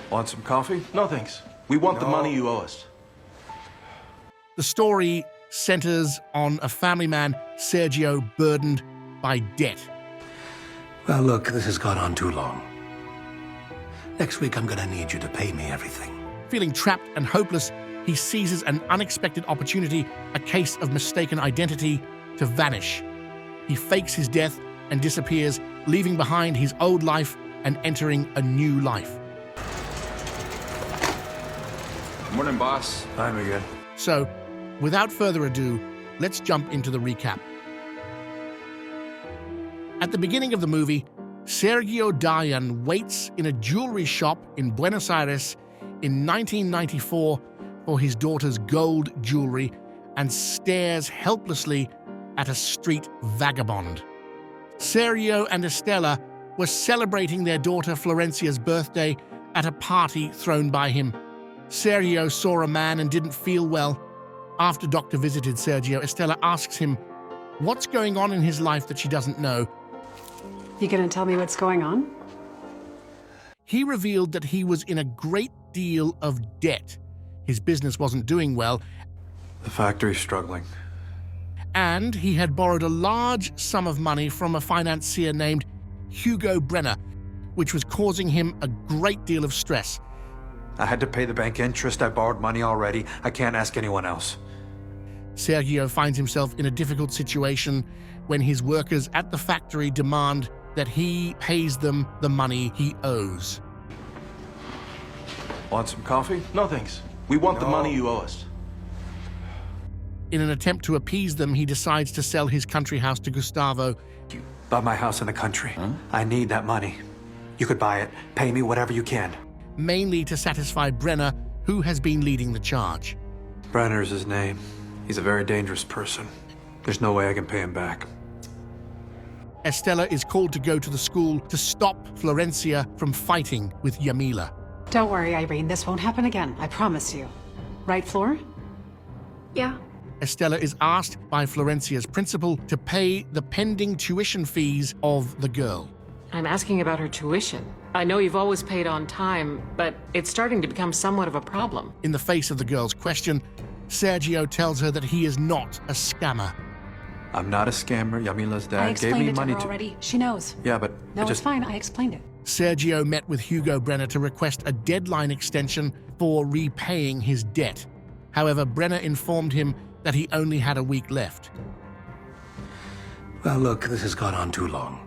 Want some coffee? No, thanks. We want the money you owe us. The story centers on a family man, Sergio, burdened by debt. Well, look, this has gone on too long. Next week, I'm gonna need you to pay me everything. Feeling trapped and hopeless, he seizes an unexpected opportunity, a case of mistaken identity, to vanish. He fakes his death and disappears, leaving behind his old life and entering a new life. Morning, boss. Hi, Miguel. So, without further ado, let's jump into the recap. At the beginning of the movie, Sergio Dayan waits in a jewelry shop in Buenos Aires in 1994 for his daughter's gold jewelry and stares helplessly at a street vagabond. Sergio and Estela were celebrating their daughter Florencia's birthday at a party thrown by him. Sergio saw a man and didn't feel well. After doctor visited Sergio, Estela asks him what's going on in his life that she doesn't know. You gonna tell me what's going on? He revealed that he was in a great deal of debt. His business wasn't doing well, The factory's struggling. and he had borrowed a large sum of money from a financier named Hugo Brenner, which was causing him a great deal of stress. I had to pay the bank interest. I borrowed money already. I can't ask anyone else. Sergio finds himself in a difficult situation when his workers at the factory demand that he pays them the money he owes. Want some coffee? No, thanks. We want the money you owe us. In an attempt to appease them, he decides to sell his country house to Gustavo. Bought my house in the country. I need that money. You could buy it. Pay me whatever you can. Mainly to satisfy Brenner, who has been leading the charge. Brenner's his name. He's a very dangerous person. There's no way I can pay him back. Estela is called to go to the school to stop Florencia from fighting with Yamila. Don't worry, Irene, this won't happen again, I promise you. Right, Flor? Yeah. Estela is asked by Florencia's principal to pay the pending tuition fees of the girl. I'm asking about her tuition. I know you've always paid on time, but it's starting to become somewhat of a problem. In the face of the girl's question, Sergio tells her that he is not a scammer. I'm not a scammer. Yamila's I dad gave explained me it money to her already. She knows. Yeah, but No, I it's just... fine, I explained it. Sergio met with Hugo Brenner to request a deadline extension for repaying his debt. However, Brenner informed him that he only had a week left. Well, look, this has gone on too long.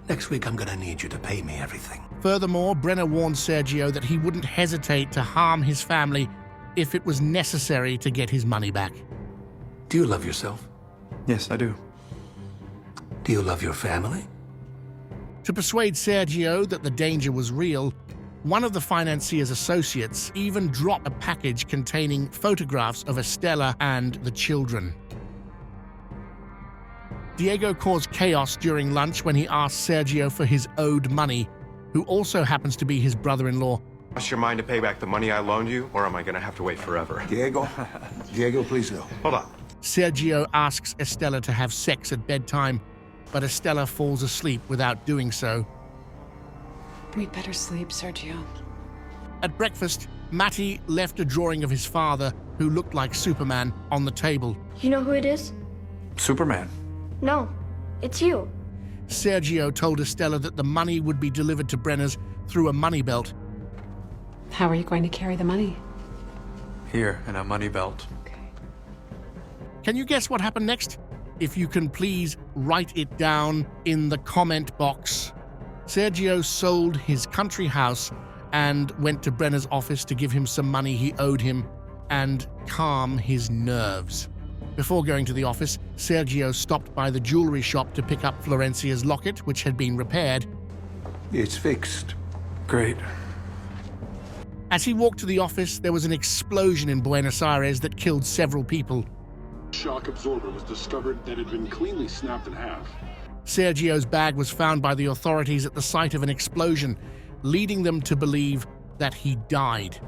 Next week, I'm gonna need you to pay me everything. Furthermore, Brenner warned Sergio that he wouldn't hesitate to harm his family if it was necessary to get his money back. Do you love yourself? Yes, I do. Do you love your family? To persuade Sergio that the danger was real, one of the financier's associates even dropped a package containing photographs of Estela and the children. Diego caused chaos during lunch when he asked Sergio for his owed money, who also happens to be his brother-in-law. Cross your mind to pay back the money I loaned you, or am I gonna have to wait forever? Diego, please go. Hold on. Sergio asks Estela to have sex at bedtime, but Estela falls asleep without doing so. We'd better sleep, Sergio. At breakfast, Matty left a drawing of his father, who looked like Superman, on the table. You know who it is? Superman. No, it's you. Sergio told Estela that the money would be delivered to Brenner's through a money belt. How are you going to carry the money? Here, in a money belt. Okay. Can you guess what happened next? If you can please write it down in the comment box. Sergio sold his country house and went to Brenner's office to give him some money he owed him and calm his nerves. Before going to the office, Sergio stopped by the jewelry shop to pick up Florencia's locket, which had been repaired. It's fixed. Great. As he walked to the office, there was an explosion in Buenos Aires that killed several people. Shock absorber was discovered that had been cleanly snapped in half. Sergio's bag was found by the authorities at the site of an explosion, leading them to believe that he died.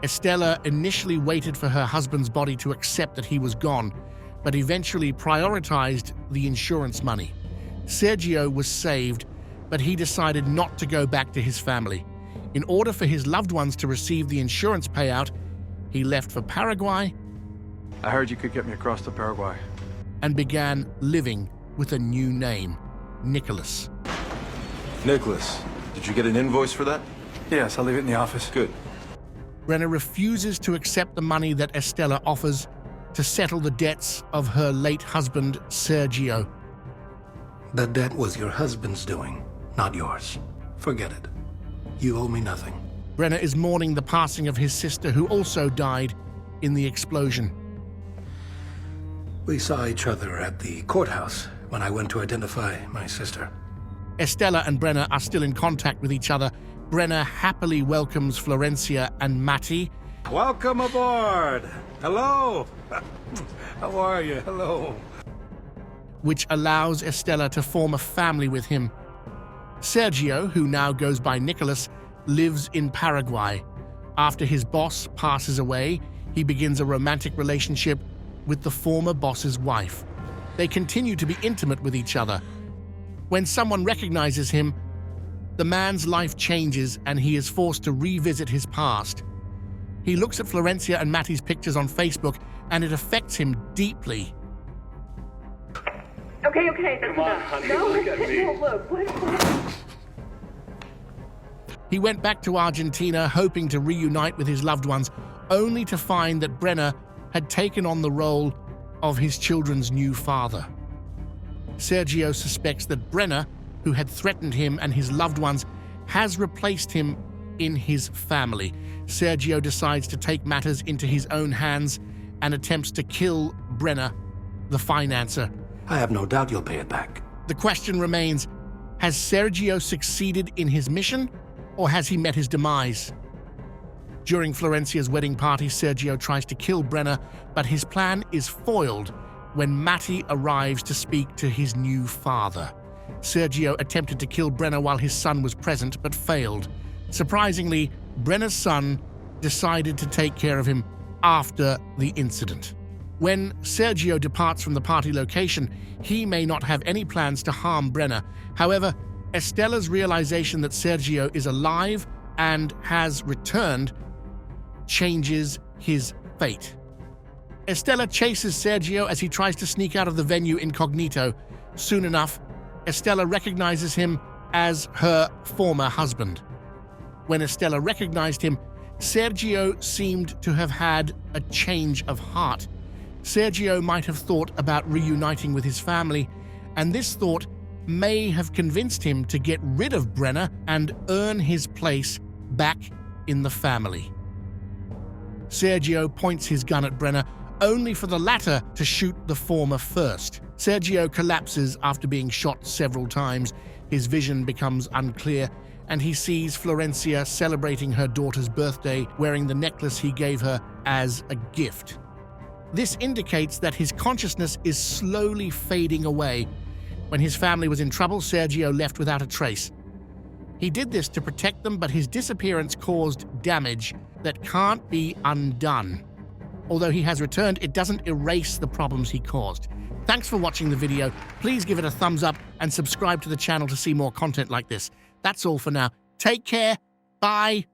Estela initially waited for her husband's body to accept that he was gone, but eventually prioritized the insurance money. Sergio was saved, but he decided not to go back to his family. In order for his loved ones to receive the insurance payout, he left for Paraguay I heard you could get me across to Paraguay. and began living with a new name, Nicholas. Nicholas, did you get an invoice for that? Yes, I'll leave it in the office. Good. Brenna refuses to accept the money that Estella offers to settle the debts of her late husband, Sergio. The debt was your husband's doing, not yours. Forget it. You owe me nothing. Brenna is mourning the passing of his sister, who also died in the explosion. We saw each other at the courthouse when I went to identify my sister. Estella and Brenna are still in contact with each other. Brenna happily welcomes Florencia and Matty, Welcome aboard! Hello! How are you? Hello. which allows Estella to form a family with him. Sergio, who now goes by Nicholas, lives in Paraguay. After his boss passes away, he begins a romantic relationship with the former boss's wife. They continue to be intimate with each other. When someone recognizes him, the man's life changes and he is forced to revisit his past. He looks at Florencia and Matty's pictures on Facebook, and it affects him deeply. Okay, that's enough. Honey, no, look at me. No, look, what? He went back to Argentina hoping to reunite with his loved ones, only to find that Brenna had taken on the role of his children's new father. Sergio suspects that Brenna, who had threatened him and his loved ones, has replaced him in his family. Sergio decides to take matters into his own hands and attempts to kill Brenna, the financer. I have no doubt you'll pay it back. The question remains, has Sergio succeeded in his mission, or has he met his demise? During Florencia's wedding party, Sergio tries to kill Brenna, but his plan is foiled when Matty arrives to speak to his new father. Sergio attempted to kill Brenna while his son was present, but failed. Surprisingly, Brenna's son decided to take care of him after the incident. When Sergio departs from the party location, he may not have any plans to harm Brenna. However, Estella's realization that Sergio is alive and has returned changes his fate. Estella chases Sergio as he tries to sneak out of the venue incognito. Soon enough, Estella recognizes him as her former husband. When Estella recognized him, Sergio seemed to have had a change of heart. Sergio might have thought about reuniting with his family, and this thought may have convinced him to get rid of Brenna and earn his place back in the family. Sergio points his gun at Brenna, only for the latter to shoot the former first. Sergio collapses after being shot several times. His vision becomes unclear, and he sees Florencia celebrating her daughter's birthday wearing the necklace he gave her as a gift. This indicates that his consciousness is slowly fading away. When his family was in trouble, Sergio left without a trace. He did this to protect them, but his disappearance caused damage that can't be undone. Although he has returned, it doesn't erase the problems he caused. Thanks for watching the video. Please give it a thumbs up and subscribe to the channel to see more content like this. That's all for now. Take care. Bye.